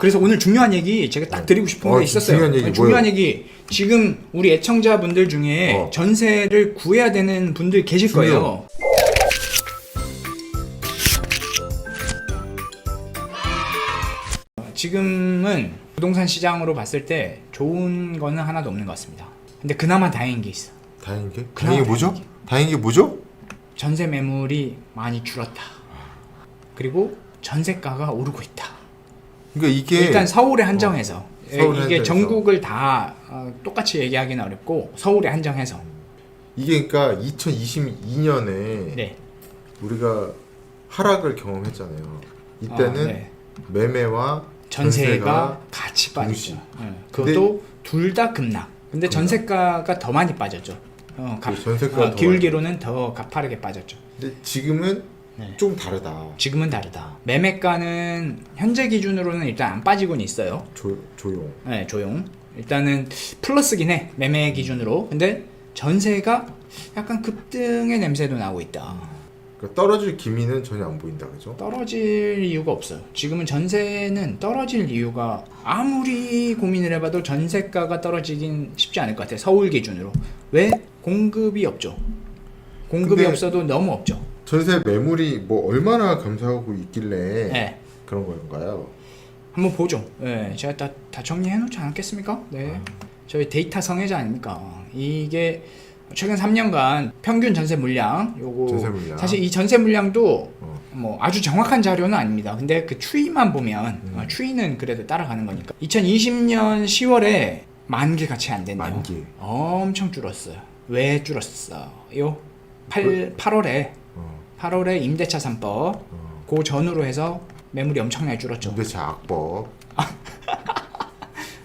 그래서 오늘 중요한 얘기 제가 딱 드리고 싶은 게 있었어요. 중요한 얘기. 지금 우리 애청자분들 중에 전세를 구해야 되는 분들 계실 거예요. 지금은 부동산 시장으로 봤을 때 좋은 거는 하나도 없는 것 같습니다. 근데 그나마 다행인 게 있어. 다행인 게? 다행인 게 뭐죠? 다행인 게 뭐죠? 전세 매물이 많이 줄었다. 그리고 전세가가 오르고 있다. 그러니까 이게 일단 서울에 한정해서 이게 한정해서. 전국을 다 똑같이 얘기하기는 어렵고 서울에 한정해서 이게 그러니까 2022년에 네. 우리가 하락을 경험했잖아요. 이때는 네. 매매와 전세가 같이 빠졌죠. 네. 그것도 둘 다 급락. 근데 전세가가 더 많이 빠졌죠. 전세가 기울기로는 더 가파르게 빠졌죠. 근데 지금은 네. 좀 다르다. 지금은 다르다. 매매가는 현재 기준으로는 일단 안 빠지고는 있어요. 조용. 네, 조용. 일단은 플러스긴 해. 매매 기준으로. 근데 전세가 약간 급등의 냄새도 나고 있다. 그러니까 떨어질 기미는 전혀 안 보인다, 그죠? 떨어질 이유가 없어요. 지금은 전세는 떨어질 이유가 아무리 고민을 해봐도 전세가가 떨어지긴 쉽지 않을 것 같아요. 서울 기준으로. 왜? 공급이 없죠. 공급이 없어도 너무 없죠. 전세 매물이 뭐 얼마나 감소하고 있길래 네. 그런 건가요? 한번 보죠. 네, 제가 다 정리해 놓지 않았겠습니까? 네. 저희 데이터 성애자 아닙니까? 이게 최근 3년간 평균 전세 물량, 전세 물량. 사실 이 전세 물량도 뭐 아주 정확한 자료는 아닙니다. 근데 그 추이만 보면 추이는 그래도 따라가는 거니까 2020년 10월에 10,000개가 채 안 됐네요. 10,000개. 엄청 줄었어요. 왜 줄었어요? 8월에 임대차 3법 그 전후로 해서 매물이 엄청나게 줄었죠. 임대차 악법.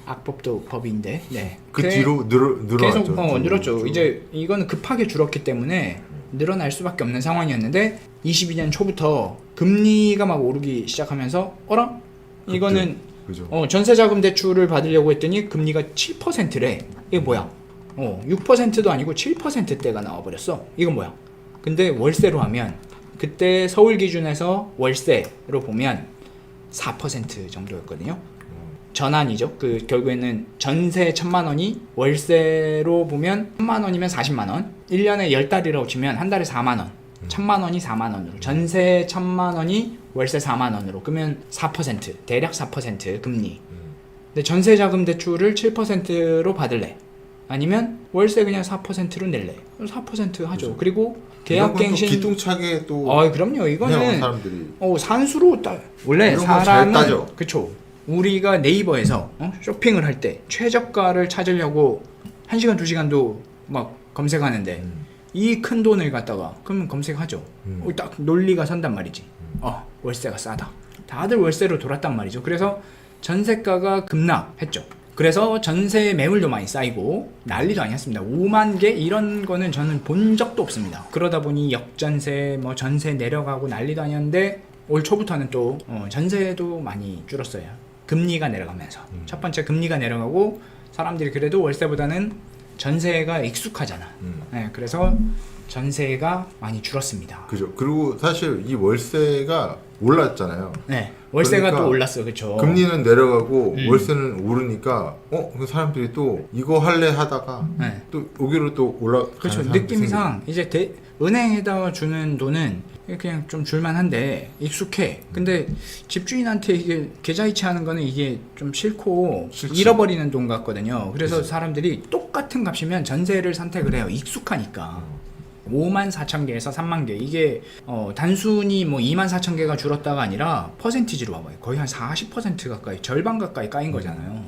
악법도 법인데, 네. 그 뒤로 늘어났죠. 계속 늘었죠. 이제 이거는 급하게 줄었기 때문에 늘어날 수밖에 없는 상황이었는데 22년 초부터 금리가 막 오르기 시작하면서 어라? 이거는 그죠. 전세자금 대출을 받으려고 했더니 금리가 7%래. 이게 뭐야? 6%도 아니고 7%대가 나와버렸어. 이건 뭐야? 근데 월세로 하면 그때 서울 기준에서 월세로 보면 4% 정도였거든요. 전환이죠. 그 결국에는 전세 1,000만 원이 월세로 보면 1,000만 원이면 40만 원. 1년에 10달이라고 치면 한 달에 4만 원. 1,000만 원이 4만 원으로. 전세 1,000만 원이 월세 4만 원으로. 그러면 4%, 대략 4% 금리. 근데 전세 자금 대출을 7%로 받을래? 아니면 월세 그냥 4%로 낼래? 4% 하죠. 그렇죠. 그리고 계약갱신 기똥차게 또 그럼요. 이거는 사람들이 산수로 원래 잘 사람은 따져. 그쵸. 우리가 네이버에서 쇼핑을 할 때 최저가를 찾으려고 1시간 2시간도 막 검색하는데 이 큰 돈을 갖다가 그러면 검색하죠. 딱 논리가 선단 말이지. 월세가 싸다. 다들 월세로 돌았단 말이죠. 그래서 전세가가 급락했죠. 그래서 전세 매물도 많이 쌓이고 난리도 아니었습니다. 5만 개 이런 거는 저는 본 적도 없습니다. 그러다 보니 역전세 뭐 전세 내려가고 난리도 아니었는데 올 초부터는 또 전세도 많이 줄었어요. 금리가 내려가면서 첫 번째 금리가 내려가고 사람들이 그래도 월세보다는 전세가 익숙하잖아. 네, 그래서 전세가 많이 줄었습니다. 그죠. 그리고 사실 이 월세가 올랐잖아요. 네, 월세가 그러니까 또 올랐어요. 그렇죠. 금리는 내려가고 월세는 오르니까 그 사람들이 또 이거 할래 하다가 네. 또 여기로 또 올라. 그렇죠. 느낌상 이제 은행에다 주는 돈은 그냥 좀 줄만한데 익숙해. 근데 집주인한테 이게 계좌이체하는 거는 이게 좀 싫고 잃어버리는 돈 같거든요. 그래서 그치. 사람들이 똑같은 값이면 전세를 선택을 해요. 익숙하니까. 54,000개에서 30,000개 이게 단순히 뭐 24,000개가 줄었다가 아니라 퍼센티지로 봐봐요. 거의 한 40% 가까이 절반 가까이 까인 거잖아요.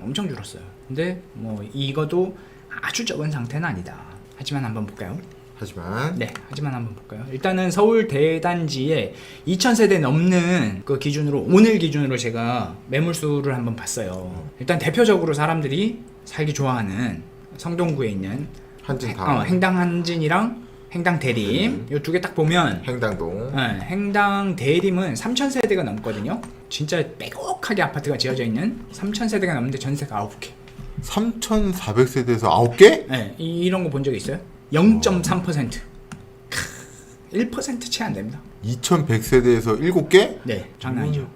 엄청 줄었어요. 근데 뭐 이것도 아주 적은 상태는 아니다. 하지만 한번 볼까요? 하지만 한번 볼까요? 일단은 서울 대단지에 2,000세대 넘는 그 기준으로 오늘 기준으로 제가 매물수를 한번 봤어요. 일단 대표적으로 사람들이 살기 좋아하는 성동구에 있는 행당 한진이랑 행당 대림 이 두 개 딱 보면 행당동. 행당 대림은 3,000세대가 넘거든요. 진짜 빼곡하게 아파트가 지어져 있는 3,000세대가 넘는데 전세가 9개. 3,400세대에서 9개? 네, 이런 거 본 적 있어요? 0.3%. 1% 채 안 됩니다. 2,100세대에서 7개? 네, 장난 아니죠.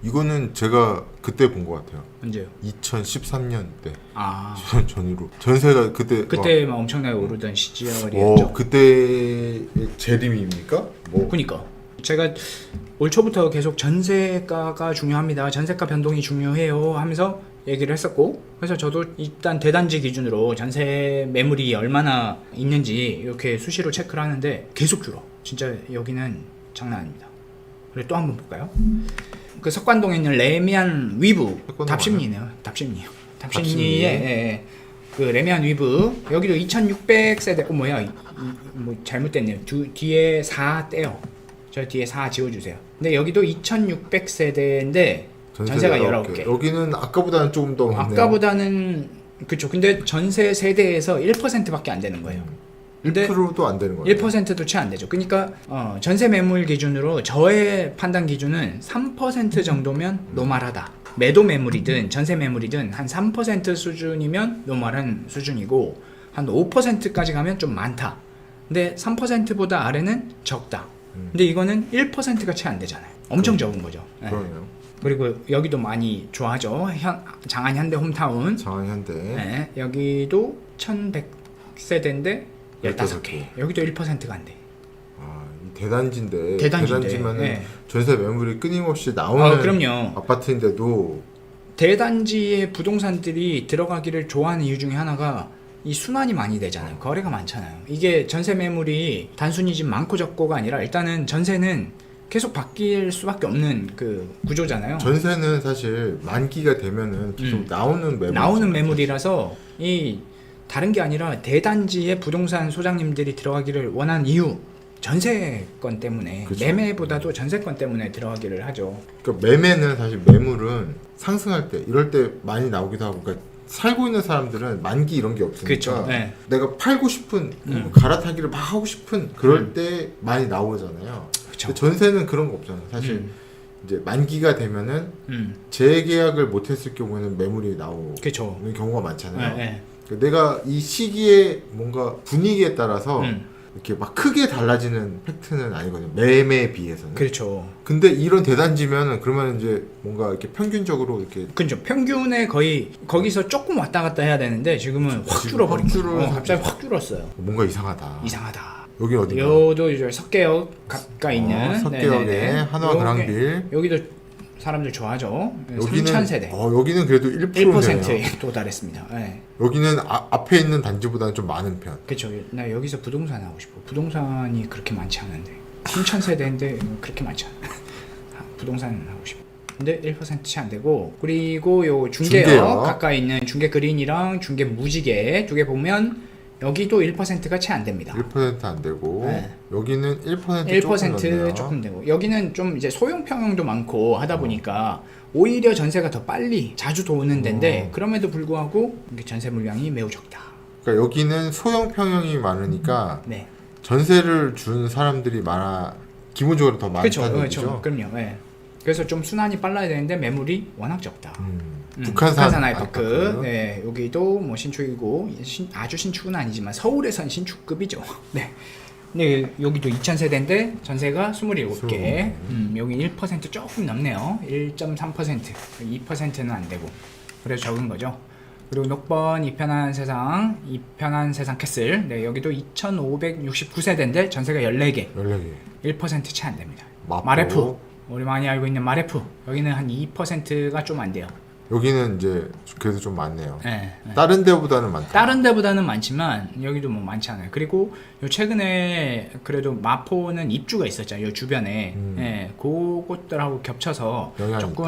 이거는 제가 그때 본 것 같아요. 언제요? 2013년 때. 아 10년 전으로. 전세가 그때 막 엄청나게 오르던 시절이었죠. 그때 재림입니까? 뭐 그니까 제가 올 초부터 계속 전세가가 중요합니다. 전세가 변동이 중요해요 하면서 얘기를 했었고, 그래서 저도 일단 대단지 기준으로 전세 매물이 얼마나 있는지 이렇게 수시로 체크를 하는데 계속 줄어. 진짜 여기는 장난 아닙니다. 그리고 또 한번 볼까요? 그 석관동에 있는 레미안 위브 석관동 답심리네요. 답심리요. 답심리. 답심리에 그 레미안 위브 여기도 2600세대. 뭐야? 뭐 잘못됐네요. 뒤에 4 떼요. 저 뒤에 4 지워주세요. 근데 여기도 2600세대인데 전세가 19개. 여기는 아까보다는 조금 더 많네요. 아까보다는 그쵸. 근데 전세 세대에서 1%밖에 안 되는 거예요. 근데 1%도 안 되는 거예요. 1%도 채 안 되죠. 그러니까 전세 매물 기준으로 저의 판단 기준은 3% 정도면 노멀하다. 매도 매물이든 전세 매물이든 한 3% 수준이면 노멀한 수준이고 한 5%까지 가면 좀 많다. 근데 3%보다 아래는 적다. 근데 이거는 1%가 채 안 되잖아요. 엄청 적은 거죠. 네. 그러네요. 그리고 여기도 많이 좋아하죠. 장안 현대 홈타운. 장안 현대. 네, 여기도 1100세대인데 15개. 여기도 1%가 안 돼. 아, 이 대단지인데. 대단지인데, 대단지면은 네. 전세 매물이 끊임없이 나오는 그럼요. 아파트인데도 대단지에 부동산들이 들어가기를 좋아하는 이유 중에 하나가 이 순환이 많이 되잖아요. 거래가 많잖아요. 이게 전세 매물이 단순히 지금 많고 적고가 아니라 일단은 전세는 계속 바뀔 수밖에 없는 그 구조잖아요. 전세는 사실 만기가 되면은 계속 나오는 매물이라서 이 다른 게 아니라 대단지에 부동산 소장님들이 들어가기를 원하는 이유, 전세권 때문에. 그쵸. 매매보다도 전세권 때문에 들어가기를 하죠. 그러니까 매매는 사실 매물은 상승할 때 이럴 때 많이 나오기도 하고, 그러니까 살고 있는 사람들은 만기 이런 게 없으니까 그쵸, 네. 내가 팔고 싶은 갈아타기를 막 하고 싶은 그럴 때 많이 나오잖아요. 그쵸. 근데 전세는 그런 거 없잖아요. 사실 이제 만기가 되면은 음, 재계약을 못했을 경우에는 매물이 나오는 그쵸. 경우가 많잖아요. 네. 그러니까 내가 이 시기에 뭔가 분위기에 따라서 이렇게 막 크게 달라지는 팩트는 아니거든요. 매매에 비해서는. 그렇죠. 근데 이런 대단지면은 그러면 이제 뭔가 이렇게 평균적으로 이렇게 그죠. 평균에 거의 거기서 조금 왔다 갔다 해야 되는데 지금은 확 줄어버린 거예요. 갑자기 확 줄었어요. 뭔가 이상하다. 이상하다. 여기 어디가? 여도 이제 석계역 가까이 있는 석계역에 네네네. 한화 그랑빌. 여기도 사람들 좋아하죠. 여기는 3000세대. 여기는 그래도 1%네요. 1%에 도달했습니다. 네. 여기는 앞에 있는 단지보다는 좀 많은 편. 그렇죠. 나 여기서 부동산 하고 싶어. 부동산이 그렇게 많지 않은데 3000세대인데 그렇게 많지 않아. 부동산 하고 싶어. 근데 1%채 안 되고, 그리고 요 중계역 가까이 있는 중계 그린이랑 중계 무지개 두 개 보면 여기도 1%가 채 안 됩니다. 1% 안 되고 네. 여기는 1% 1% 조금 되고, 여기는 좀 이제 소형 평형도 많고 하다 보니까 오히려 전세가 더 빨리 자주 도는 데인데 그럼에도 불구하고 이게 전세 물량이 매우 적다. 그러니까 여기는 소형 평형이 많으니까 네. 전세를 준 사람들이 많아, 기본적으로 더 많다는 얘기죠. 그럼요. 네. 그래서 좀 순환이 빨라야 되는데 매물이 워낙 적다. 북한산 아이파크. 네, 여기도 뭐 신축이고 아주 신축은 아니지만 서울에선 신축급이죠. 네. 네, 여기도 2000세대인데 전세가 27개. 여기 1% 조금 넘네요. 1.3%. 2%는 안 되고. 그래서 적은 거죠. 그리고 녹번 이편한 세상 캐슬. 네, 여기도 2569세대인데 전세가 14개. 1% 채 안 됩니다. 마레프. 우리 많이 알고 있는 마레프. 여기는 한 2%가 좀 안 돼요. 여기는 이제 그래도 좀 많네요. 네. 다른 데보다는 많다. 다른 데보다는 많지만 여기도 뭐 많지 않아요. 그리고 요 최근에 그래도 마포는 입주가 있었잖아요. 요 주변에. 예, 그것들하고 겹쳐서 조금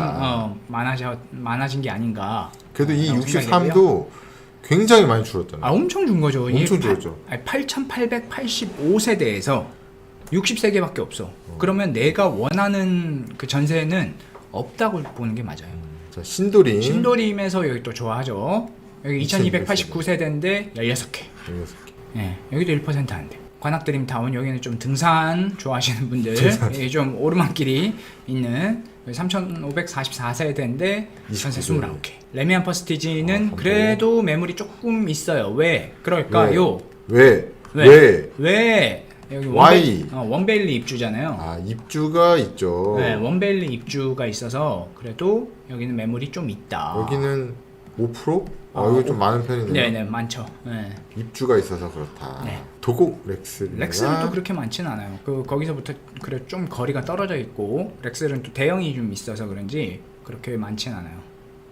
많아진 게 아닌가. 그래도 이 63도 굉장히 많이 줄었잖아요. 엄청 준 거죠. 엄청 줄었죠. 8,885세대에서 60세개밖에 없어. 그러면 내가 원하는 그 전세는 없다고 보는 게 맞아요. 자, 신도림. 신도림에서 여기 또 좋아하죠. 여기 2289세대인데 16개. 예, 여기도 1% 안 돼. 관악드림타운, 여기는 좀 등산 좋아하시는 분들, 예, 좀 오르막길이 있는 3544세대인데 전세 29개. 레미안 퍼스티지는 그래도 매물이 조금 있어요. 왜 그럴까요? 왜? 여기 Y. 원베일리 입주잖아요. 아, 입주가 있죠. 네, 원베일리 입주가 있어서 그래도 여기는 매물이 좀 있다. 여기는 5%? 이거 좀 많은 편이네요. 네네, 많죠. 네. 입주가 있어서 그렇다. 네. 도곡 렉스. 렉스는 또 그렇게 많지는 않아요. 거기서부터 그래 좀 거리가 떨어져 있고 렉스는 또 대형이 좀 있어서 그런지 그렇게 많지는 않아요.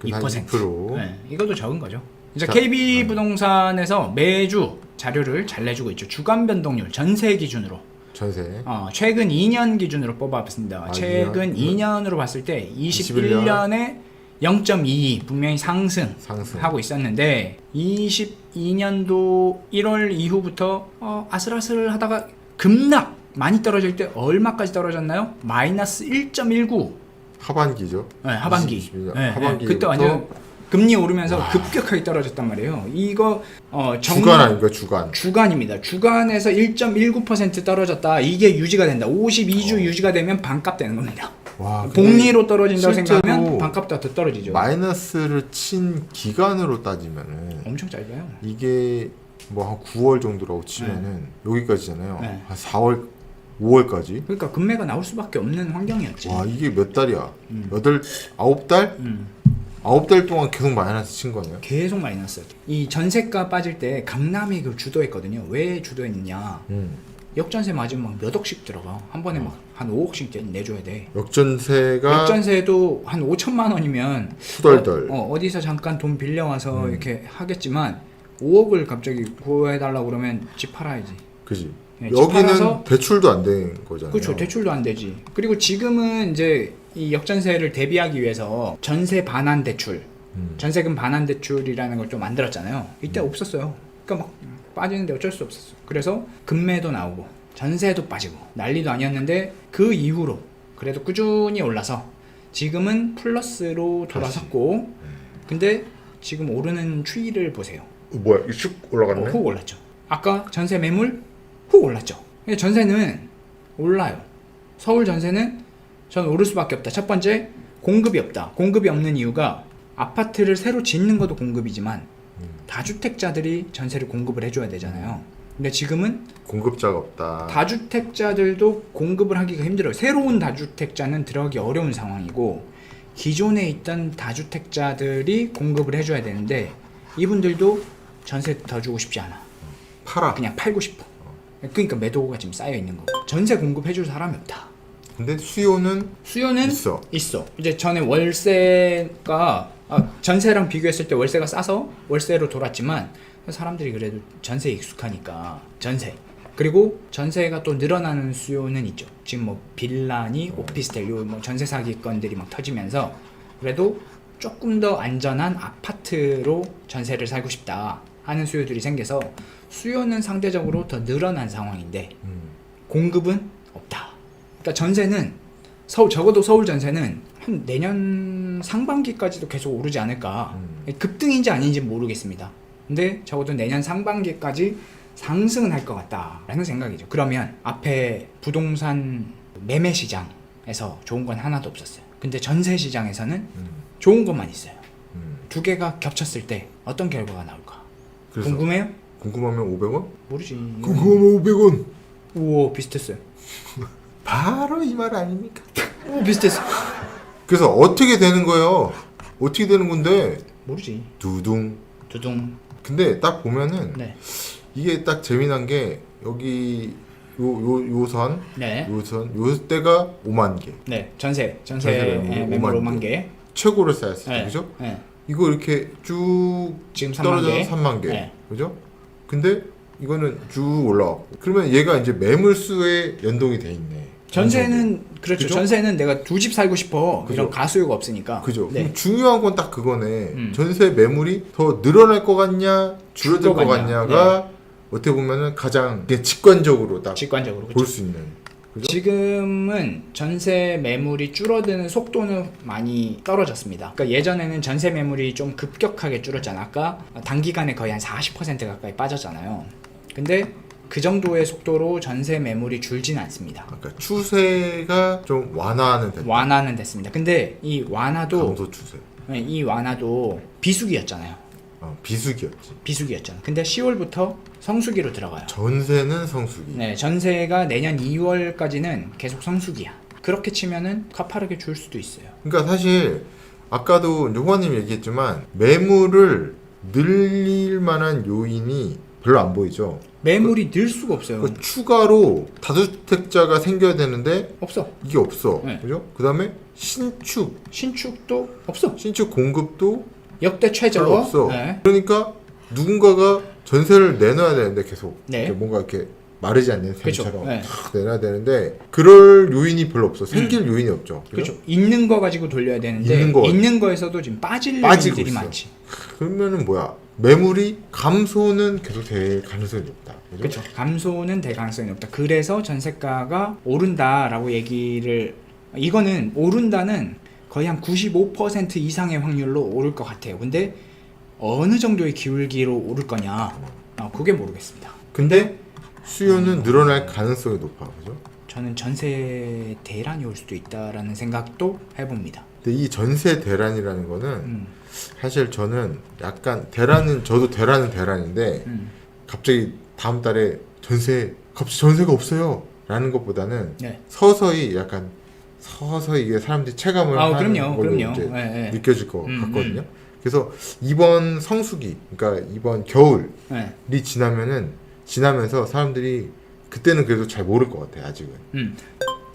2%. 네, 이것도 적은 거죠. 이제 자, KB 부동산에서 매주 자료를 잘 내주고 있죠. 주간 변동률 전세 기준으로. 전세. 최근 2년 기준으로 뽑아봤습니다. 최근 2년으로 봤을 때 21년에 0.22 분명히 상승하고 있었는데 22년도 1월 이후부터 아슬아슬하다가 급락 많이 떨어질 때 얼마까지 떨어졌나요? 마이너스 1.19. 하반기죠. 네, 하반기. 2021년 네, 하반기. 그때 완전 금리 오르면서 급격하게 떨어졌단 말이에요. 이거 주간 아닌가 주간. 주간입니다. 주간에서 1.19% 떨어졌다. 이게 유지가 된다. 52주 유지가 되면 반값 되는 겁니다. 와, 복리로 떨어진다고 실제로 생각하면 반값도 더 떨어지죠. 마이너스를 친 기간으로 따지면은 엄청 짧아요. 이게 뭐 한 9월 정도라고 치면은 여기까지잖아요. 네. 한 4월, 5월까지. 그러니까 금매가 나올 수밖에 없는 환경이었지. 와, 이게 몇 달이야? 9달? 9달 동안 계속 마이너스 친 거네요. 계속 마이너스. 이 전세가 빠질 때 강남이 그 주도했거든요. 왜 주도했느냐? 역전세 맞으면 막 몇 억씩 들어가. 한 번에 막 한 5억씩 내줘야 돼. 역전세가 역전세도 한 5천만 원이면 후덜덜. 어디서 잠깐 돈 빌려와서 이렇게 하겠지만 5억을 갑자기 구해달라고 그러면 집 팔아야지. 그지. 네, 집 여기는 팔아서 대출도 안 된 거잖아요. 그렇죠. 대출도 안 되지. 그리고 지금은 이제 이 역전세를 대비하기 위해서 전세 반환 대출, 전세금 반환 대출이라는 걸 좀 만들었잖아요. 이때 없었어요. 그러니까 막 빠지는데 어쩔 수 없었어. 그래서 금매도 나오고 전세도 빠지고 난리도 아니었는데 그 이후로 그래도 꾸준히 올라서 지금은 플러스로 돌아섰고 근데 지금 오르는 추이를 보세요. 뭐야? 쭉 올라갔네. 훅 올랐죠. 아까 전세 매물 훅 올랐죠. 근데 전세는 올라요. 서울 전세는 저는 오를 수밖에 없다. 첫 번째, 공급이 없다. 공급이 없는 이유가 아파트를 새로 짓는 것도 공급이지만 다주택자들이 전세를 공급을 해줘야 되잖아요. 근데 지금은 공급자가 없다. 다주택자들도 공급을 하기가 힘들어요. 새로운 다주택자는 들어가기 어려운 상황이고 기존에 있던 다주택자들이 공급을 해줘야 되는데 이분들도 전세 더 주고 싶지 않아. 팔아. 그냥 팔고 싶어. 그러니까 매도가 지금 쌓여 있는 거고. 전세 공급해줄 사람이 없다. 근데 수요는 있어. 이제 전에 월세가 전세랑 비교했을 때 월세가 싸서 월세로 돌았지만 사람들이 그래도 전세에 익숙하니까 전세. 그리고 전세가 또 늘어나는 수요는 있죠. 지금 뭐 빌라니 오피스텔 요 뭐 전세 사기건들이 막 터지면서 그래도 조금 더 안전한 아파트로 전세를 살고 싶다 하는 수요들이 생겨서 수요는 상대적으로 더 늘어난 상황인데 공급은 없다. 그러니까 전세는 적어도 서울 전세는 한 내년 상반기까지도 계속 오르지 않을까. 급등인지 아닌지 모르겠습니다. 근데 적어도 내년 상반기까지 상승은 할 것 같다라는 생각이죠. 그러면 앞에 부동산 매매 시장에서 좋은 건 하나도 없었어요. 근데 전세 시장에서는 좋은 것만 있어요. 두 개가 겹쳤을 때 어떤 결과가 나올까? 궁금해요? 궁금하면 500원? 모르지. 궁금하면 500원. 오, 비슷했어요. 바로 이 말 아닙니까? 오, 비슷했어. 그래서 어떻게 되는 거예요? 어떻게 되는 건데? 모르지. 두둥. 근데 딱 보면은 네. 이게 딱 재미난 게 여기 요선 네. 요때가 5만 개. 네. 전세 매물 매물 5만 개. 최고를 쌓였을 때 네. 그죠? 네. 이거 이렇게 쭉 지금 3만 떨어져서 개. 3만 개. 네. 그죠? 근데 이거는 쭉 올라왔고. 그러면 얘가 이제 매물 수에 연동이 돼 있네. 전세는 그렇죠. 그죠? 전세는 내가 두 집 살고 싶어. 그죠? 이런 가수요가 없으니까. 그죠? 네. 그럼 중요한 건 딱 그거네. 전세 매물이 더 늘어날 것 같냐, 줄어들 것 같냐가 어떻게 보면은 가장 직관적으로 딱 직관적으로 볼 수 있는. 그죠? 지금은 전세 매물이 줄어드는 속도는 많이 떨어졌습니다. 그러니까 예전에는 전세 매물이 좀 급격하게 줄었잖아. 아까 단기간에 거의 한 40% 가까이 빠졌잖아요. 근데 그 정도의 속도로 전세 매물이 줄진 않습니다. 그러니까 추세가 좀 완화는 됐다. 완화는 됐습니다. 근데 이 완화도 감소 추세. 비수기였잖아요. 비수기였지. 비수기였잖아. 근데 10월부터 성수기로 들어가요. 전세는 성수기. 네, 전세가 내년 2월까지는 계속 성수기야. 그렇게 치면은 가파르게 줄 수도 있어요. 그러니까 사실 아까도 호관님 얘기했지만 매물을 늘릴 만한 요인이 별로 안 보이죠. 매물이 늘 수가 없어요. 추가로 다주택자가 생겨야 되는데 없어. 이게 없어. 네. 그죠? 그다음에 신축도 없어. 신축 공급도 역대 최저. 별로 없어. 네. 그러니까 누군가가 전세를 내놔야 되는데 계속 네. 이렇게 뭔가 이렇게 마르지 않는 그렇죠. 샘처럼 네. 탁 내놔야 되는데 그럴 요인이 별로 없어. 생길 요인이 없죠. 그렇죠. 있는 거 가지고 돌려야 되는데 있는 거에서도 지금 빠지고 요인들이 있어. 많지. 그러면은 뭐야? 매물이 감소는 계속 될 가능성이 높다. 그렇죠. 감소는 될 가능성이 높다. 그래서 전세가가 오른다라고 얘기를 이거는 오른다는 거의 한 95% 이상의 확률로 오를 것 같아요. 근데 어느 정도의 기울기로 오를 거냐? 그게 모르겠습니다. 근데 수요는 늘어날 가능성이 높아. 그죠? 저는 전세 대란이 올 수도 있다라는 생각도 해봅니다. 근데 이 전세 대란이라는 거는 사실 저는 약간 저도 대란은 대란인데 갑자기 다음 달에 갑자기 전세가 없어요 라는 것보다는 네. 서서히 이게 사람들이 체감을 하는 그럼요, 걸로 그럼요. 이제 네. 느껴질 것 같거든요. 그래서 이번 성수기, 그러니까 이번 겨울이 네. 지나면서 사람들이 그때는 그래도 잘 모를 것 같아요. 아직은.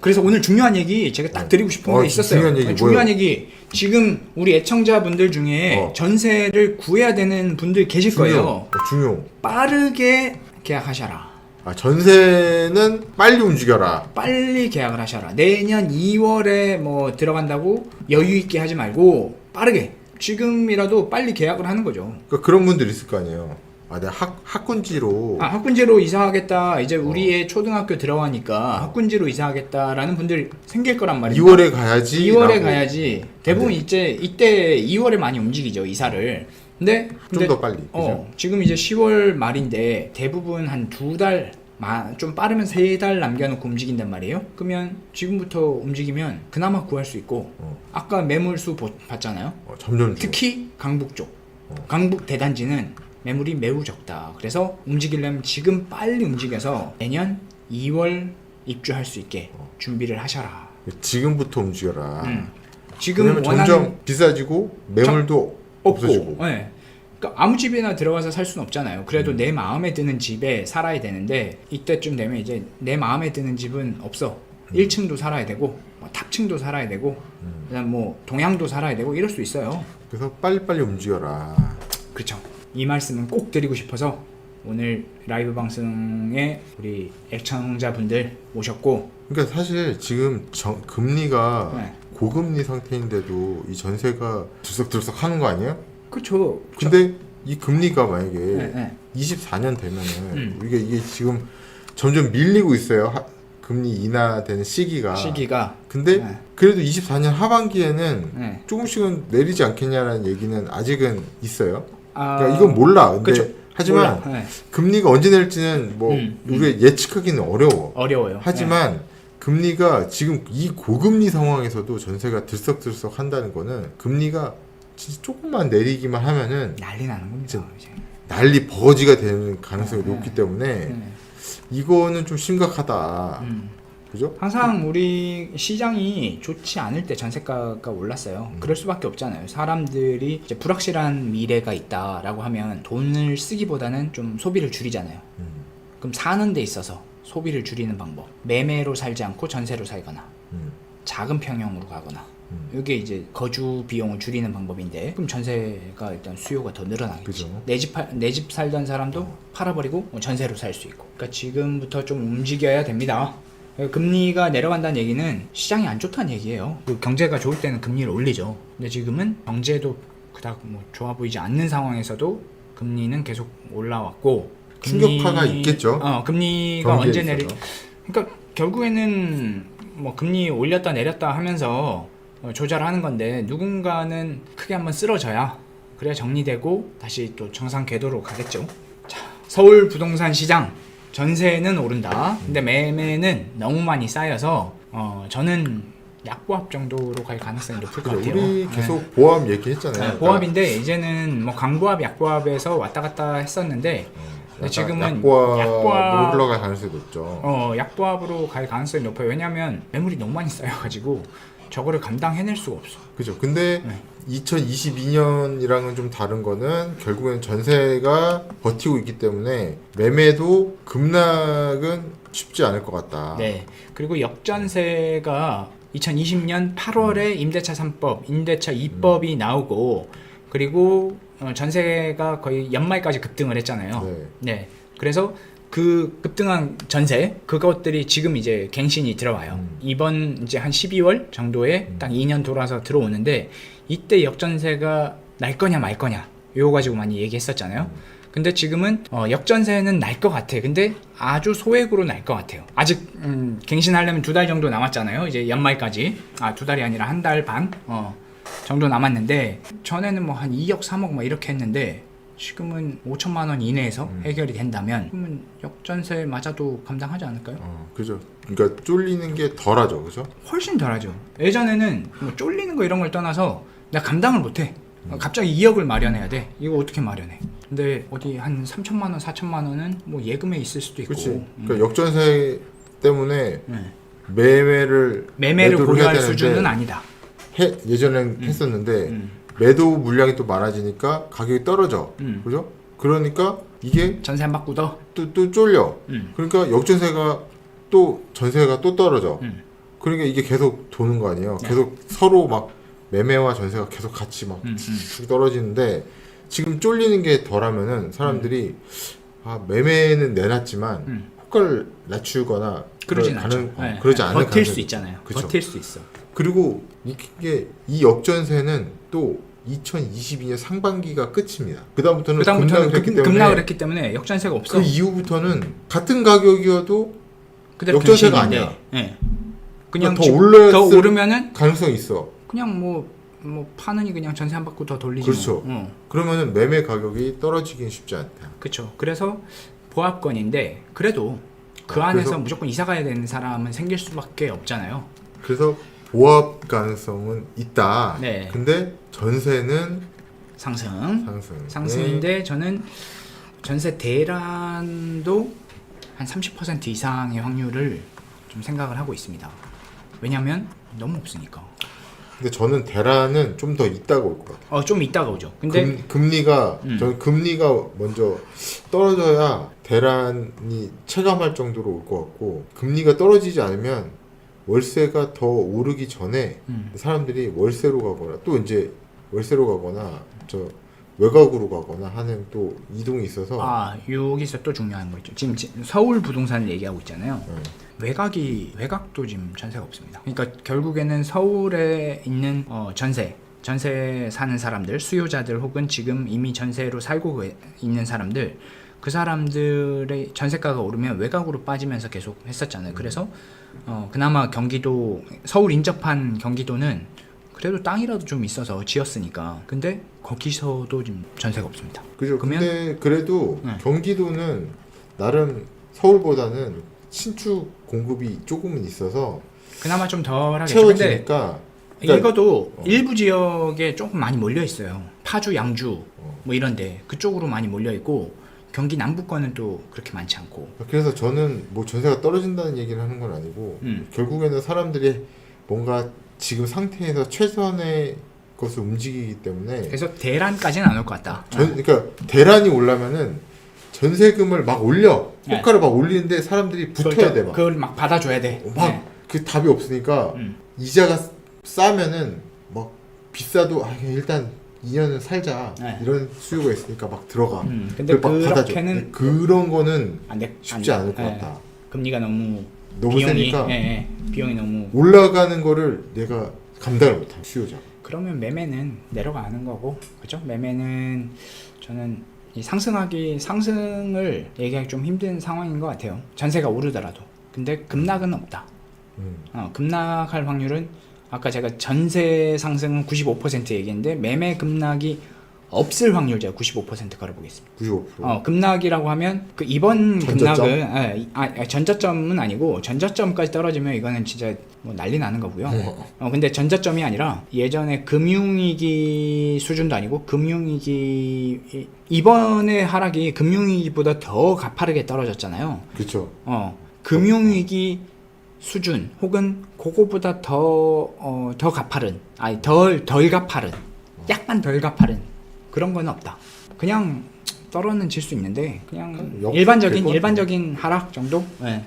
그래서 오늘 중요한 얘기 제가 딱 드리고 싶은 게 있었어요. 중요한 얘기. 지금 우리 애청자분들 중에 전세를 구해야 되는 분들 계실 거예요. 중요. 빠르게 계약하셔라. 전세는 빨리 움직여라. 빨리 계약을 하셔라. 내년 2월에 뭐 들어간다고 여유 있게 하지 말고 빠르게 지금이라도 빨리 계약을 하는 거죠. 그러니까 그런 분들 있을 거 아니에요. 내가 학군지로 학군지로 이사하겠다. 이제 우리의 초등학교 들어가니까 학군지로 이사하겠다라는 분들 생길 거란 말이에요. 2월에 가야지. 2월에 가야지. 대부분 이때 2월에 많이 움직이죠, 이사를. 근데 좀 더 빨리. 지금 이제 10월 말인데 대부분 한 2달, 좀 빠르면 3달 남겨놓고 움직인단 말이에요. 그러면 지금부터 움직이면 그나마 구할 수 있고 아까 매물수 봤잖아요. 점점 특히 강북 쪽. 강북 대단지는 매물이 매우 적다. 그래서 움직이려면 지금 빨리 움직여서 내년 2월 입주할 수 있게 준비를 하셔라. 지금부터 움직여라. 지금 점점 비싸지고 매물도 없어지고. 네. 그러니까 아무 집이나 들어가서 살 수는 없잖아요. 그래도 내 마음에 드는 집에 살아야 되는데 이때쯤 되면 이제 내 마음에 드는 집은 없어. 1층도 살아야 되고 탑층도 살아야 되고 그다음 뭐 동양도 살아야 되고 이럴 수 있어요. 그래서 빨리빨리 움직여라. 그렇죠. 이 말씀은 꼭 드리고 싶어서 오늘 라이브 방송에 우리 애청자분들 모셨고. 그러니까 사실 지금 금리가 고금리 상태인데도 이 전세가 들썩들썩 하는 거 아니에요? 그렇죠. 근데 이 금리가 만약에 24년 되면은 이게 지금 점점 밀리고 있어요. 금리 인하되는 시기가. 근데 그래도 24년 하반기에는 조금씩은 내리지 않겠냐라는 얘기는 아직은 있어요. 그러니까 이건 몰라. 근데 그쵸. 하지만 금리가 언제 내릴지는 뭐 우리가 예측하기는 어려워요. 하지만 금리가 지금 이 고금리 상황에서도 전세가 들썩들썩 한다는 거는 금리가 진짜 조금만 내리기만 하면은 난리 나는 겁니다. 이제. 난리 버거지가 되는 가능성이 높기 때문에 이거는 좀 심각하다. 그죠? 항상 우리 시장이 좋지 않을 때 전세가가 올랐어요. 그럴 수밖에 없잖아요. 사람들이 이제 불확실한 미래가 있다라고 하면 돈을 쓰기보다는 좀 소비를 줄이잖아요. 그럼 사는 데 있어서 소비를 줄이는 방법. 매매로 살지 않고 전세로 살거나 작은 평형으로 가거나 이게 이제 거주 비용을 줄이는 방법인데 그럼 전세가 일단 수요가 더 늘어나겠지. 내 집 살던 사람도 팔아버리고 전세로 살 수 있고. 그러니까 지금부터 좀 움직여야 됩니다. 금리가 내려간다는 얘기는 시장이 안 좋다는 얘기예요. 경제가 좋을 때는 금리를 올리죠. 근데 지금은 경제도 그닥 뭐 좋아 보이지 않는 상황에서도 금리는 계속 올라왔고 충격파가 있겠죠. 금리가 언제 그러니까 결국에는 뭐 금리 올렸다 내렸다 하면서 조절하는 건데 누군가는 크게 한번 쓰러져야 그래야 정리되고 다시 또 정상 궤도로 가겠죠. 자, 서울 부동산 시장 전세는 오른다. 근데 매매는 너무 많이 쌓여서 저는 약보합 정도로 갈 가능성이 높을 것 그죠. 같아요. 우리 계속 보합 얘기했잖아요. 네, 보합인데 이제는 뭐 강보합, 약보합에서 왔다 갔다 했었는데 지금은 약보합으로 흘러갈 가능성이 높죠. 약보합으로 갈 가능성이 높아요. 왜냐하면 매물이 너무 많이 쌓여가지고 저거를 감당해낼 수가 없어. 그죠. 근데 2022년이랑은 좀 다른 거는 결국엔 전세가 버티고 있기 때문에 매매도 급락은 쉽지 않을 것 같다. 네. 그리고 역전세가 2020년 8월에 임대차 3법, 임대차 2법이 나오고 그리고 전세가 거의 연말까지 급등을 했잖아요. 네. 그래서 그 급등한 전세 그것들이 지금 이제 갱신이 들어와요. 이번 이제 한 12월 정도에 딱 2년 돌아서 들어오는데 이때 역전세가 날 거냐 말 거냐 이거 가지고 많이 얘기했었잖아요. 근데 지금은 역전세는 날 것 같아. 근데 아주 소액으로 날 것 같아요. 아직 갱신하려면 2달 정도 남았잖아요. 이제 연말까지 2달이 아니라 1달 반 정도 남았는데 전에는 뭐 한 2억 3억 뭐 이렇게 했는데 지금은 5천만 원 이내에서 해결이 된다면 그러면 역전세 맞아도 감당하지 않을까요? 그죠. 그러니까 쫄리는 게 덜하죠, 그죠? 훨씬 덜하죠. 예전에는 뭐 쫄리는 거 이런 걸 떠나서 내가 감당을 못해. 갑자기 2억을 마련해야 돼. 이거 어떻게 마련해? 근데 어디 한 3천만 원, 4천만 원은 뭐 예금에 있을 수도 있고. 그렇지. 그러니까 역전세 때문에 매매를 고려할 수준은 아니다. 예전엔 했었는데 매도 물량이 또 많아지니까 가격이 떨어져. 그죠? 그러니까 이게 전세 안 받고 또 쫄려. 그러니까 역전세가 또 전세가 또 떨어져. 그러니까 이게 계속 도는 거 아니에요. 계속 서로 막 매매와 전세가 계속 같이 막 쭉 떨어지는데 지금 쫄리는 게 덜하면은 사람들이 매매는 내놨지만 호가를 낮추거나 그러진 않죠. 그러지 않을 버틸 수 있잖아요. 그쵸? 버틸 수 있어. 그리고 이게 이 역전세는 또 2022년 상반기가 끝입니다. 그다음부터는 급락을 했기 때문에 역전세가 없어. 그 이후부터는 같은 가격이어도 그대로 역전세가 아니야. 네. 그냥 더 오르면은 가능성이 있어. 그냥 뭐 파느니 그냥 전세 안 받고 더 돌리지. 그렇죠. 그러면은 매매 가격이 떨어지긴 쉽지 않다. 그렇죠. 그래서 보합권인데 그래도 그 안에서 무조건 이사 가야 되는 사람은 생길 수밖에 없잖아요. 그래서 보합 가능성은 있다. 네. 근데 전세는 상승인데 저는 전세 대란도 한 30% 이상의 확률을 좀 생각을 하고 있습니다. 왜냐면 너무 없으니까. 근데 저는 대란은 좀 더 있다가 올 것 같아요. 좀 있다가 오죠. 근데 저는 금리가 먼저 떨어져야 대란이 체감할 정도로 올 것 같고, 금리가 떨어지지 않으면 월세가 더 오르기 전에 사람들이 월세로 가거나 또 이제 월세로 가거나 저 외곽으로 가거나 하는 또 이동이 있어서 여기서 또 중요한 거 있죠. 지금 서울 부동산을 얘기하고 있잖아요. 외곽도 지금 전세가 없습니다. 그러니까 결국에는 서울에 있는 전세 사는 사람들, 수요자들 혹은 지금 이미 전세로 살고 있는 사람들, 그 사람들의 전세가가 오르면 외곽으로 빠지면서 계속 했었잖아요. 그래서 그나마 경기도, 서울 인접한 경기도는 그래도 땅이라도 좀 있어서 지었으니까. 근데 거기서도 지금 전세가 없습니다. 그죠. 근데 그래도 경기도는 나름 서울보다는 신축 공급이 조금은 있어서 그나마 좀 덜하겠죠. 채워지니까. 그러니까 이것도 일부 지역에 조금 많이 몰려 있어요. 파주, 양주 뭐 이런데 그쪽으로 많이 몰려 있고 경기 남부권은 또 그렇게 많지 않고. 그래서 저는 뭐 전세가 떨어진다는 얘기를 하는 건 아니고 결국에는 사람들이 뭔가 지금 상태에서 최선의 것을 움직이기 때문에. 그래서 대란까지는 안 올 것 같다. 그러니까 대란이 올라면은 전세금을 막 올려. 호가를 막 올리는데 사람들이 붙어야 돼. 그걸 막 받아줘야 돼. 그 답이 없으니까 이자가 싸면은 막 비싸도 일단 2년은 살자 이런 수요가 있으니까 막 들어가. 근데 막 받아줘. 그런 거는 쉽지 않을 것 같다. 금리가 너무 비용이 세니까 비용이 너무 올라가는 거를 내가 감당을 못해. 수요자. 그러면 매매는 내려가는 거고, 그렇죠? 매매는 저는 이 상승을 얘기하기 좀 힘든 상황인 것 같아요. 전세가 오르더라도. 근데 급락은 없다. 급락할 확률은 아까 제가 전세 상승은 95% 얘기했는데 매매 급락이 없을 확률 제가 95% 걸어보겠습니다. 95%. 급락이라고 하면 그 이번 전저점? 급락은 전저점은 아니고 전저점까지 떨어지면 이거는 진짜 뭐 난리 나는 거고요. 근데 전저점이 아니라 예전에 금융위기 수준도 아니고 금융위기 이번에 하락이 금융위기보다 더 가파르게 떨어졌잖아요. 그렇죠. 금융위기 수준 혹은 그거보다 더 가파른 덜 가파른 약간 덜 가파른 그런 건 없다. 그냥 떨어는 질 수 있는데 그냥 일반적인 하락 정도? 네.